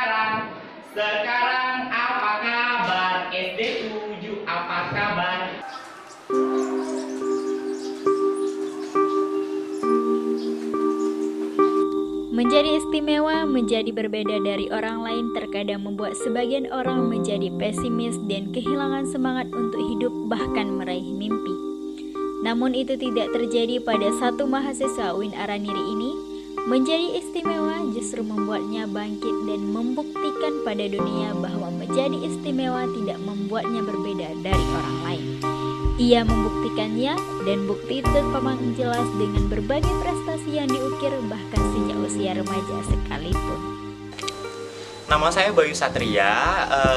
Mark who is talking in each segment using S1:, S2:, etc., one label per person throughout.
S1: sekarang. Sekarang apa kabar? SD 7 apa kabar?
S2: Menjadi istimewa, menjadi berbeda dari orang lain terkadang membuat sebagian orang menjadi pesimis dan kehilangan semangat untuk hidup bahkan meraih mimpi. Namun itu tidak terjadi pada satu mahasiswa UIN Araniri ini. Menjadi istimewa justru membuatnya bangkit dan membuktikan pada dunia bahwa menjadi istimewa tidak membuatnya berbeda dari orang lain. Ia membuktikannya dan bukti itu tampak jelas dengan berbagai prestasi yang diukir bahkan sejak usia remaja sekalipun.
S3: Nama saya Bayu Satria,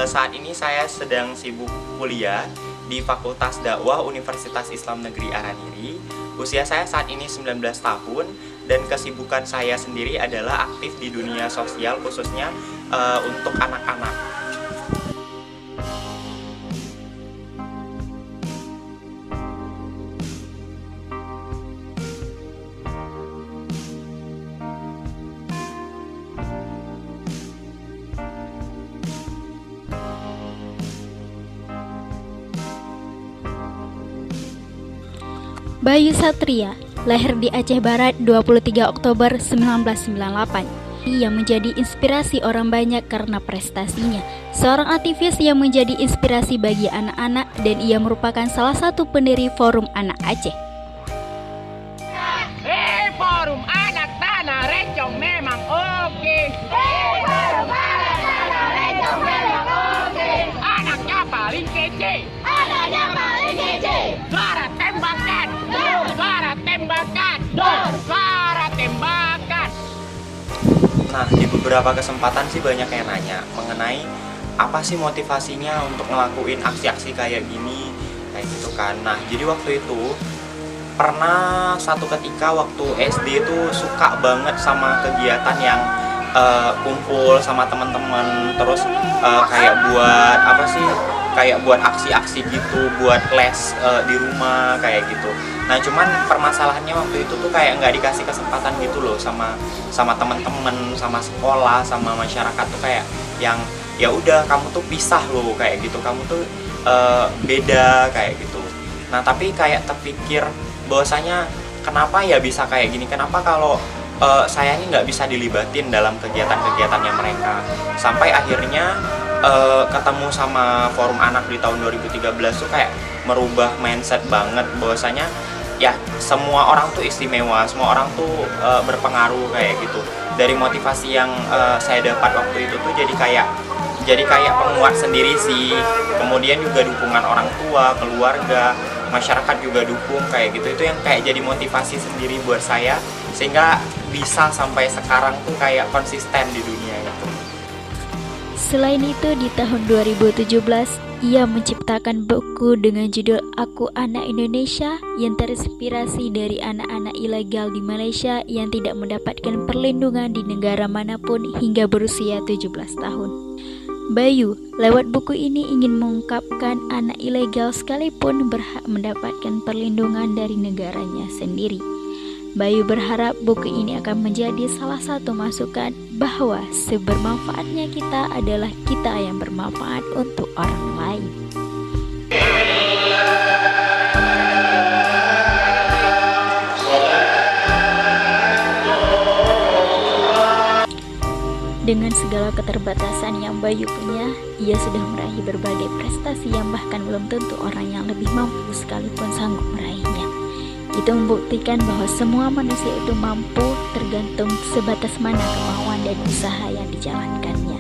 S3: saat ini saya sedang sibuk kuliah di Fakultas Dakwah Universitas Islam Negeri Araniri. Usia saya saat ini 19 tahun dan kesibukan saya sendiri adalah aktif di dunia sosial khususnya untuk anak-anak.
S2: Bayu Satria lahir di Aceh Barat 23 Oktober 1998. Ia menjadi inspirasi orang banyak karena prestasinya. Seorang aktivis yang menjadi inspirasi bagi anak-anak dan ia merupakan salah satu pendiri Forum Anak Aceh.
S1: Forum Anak Tanah Rencong memang oke. Forum Anak Tanah Rencong memang oke. Anaknya paling kece. Anaknya paling kece. Suara tembakan. Suara tembakan. Suara tembakan.
S3: Nah, di beberapa kesempatan sih banyak yang nanya mengenai apa sih motivasinya untuk ngelakuin aksi-aksi kayak gini, kayak gitu kan. Nah, jadi waktu itu pernah satu ketika waktu SD itu suka banget sama kegiatan yang kumpul sama teman-teman, terus kayak buat apa sih, kayak buat aksi-aksi gitu, buat les di rumah kayak gitu. Nah, cuman permasalahannya waktu itu tuh kayak nggak dikasih kesempatan gitu loh sama teman-teman, sama sekolah, sama masyarakat tuh kayak yang ya udah kamu tuh pisah loh kayak gitu, kamu tuh beda kayak gitu. Nah, tapi kayak terpikir bahwasanya kenapa ya bisa kayak gini, kenapa kalau saya ini nggak bisa dilibatin dalam kegiatan-kegiatannya mereka. Sampai akhirnya ketemu sama Forum Anak di tahun 2013 tuh kayak merubah mindset banget bahwasanya ya semua orang tuh istimewa, semua orang tuh berpengaruh kayak gitu. Dari motivasi yang saya dapat waktu itu tuh jadi kayak penguat sendiri sih. Kemudian juga dukungan orang tua, keluarga, masyarakat juga dukung kayak gitu. Itu yang kayak jadi motivasi sendiri buat saya sehingga bisa sampai sekarang tuh kayak konsisten di dunia itu.
S2: Selain itu, di tahun 2017, ia menciptakan buku dengan judul Aku Anak Indonesia yang terinspirasi dari anak-anak ilegal di Malaysia yang tidak mendapatkan perlindungan di negara manapun hingga berusia 17 tahun. Bayu, lewat buku ini ingin mengungkapkan anak ilegal sekalipun berhak mendapatkan perlindungan dari negaranya sendiri. Bayu berharap buku ini akan menjadi salah satu masukan bahwa sebermanfaatnya kita adalah kita yang bermanfaat untuk orang lain. Dengan segala keterbatasan yang Bayu punya, ia sudah meraih berbagai prestasi yang bahkan belum tentu orang yang lebih mampu sekalipun sanggup meraihnya. Itu membuktikan bahwa semua manusia itu mampu, tergantung sebatas mana kemauan dan usaha yang dijalankannya.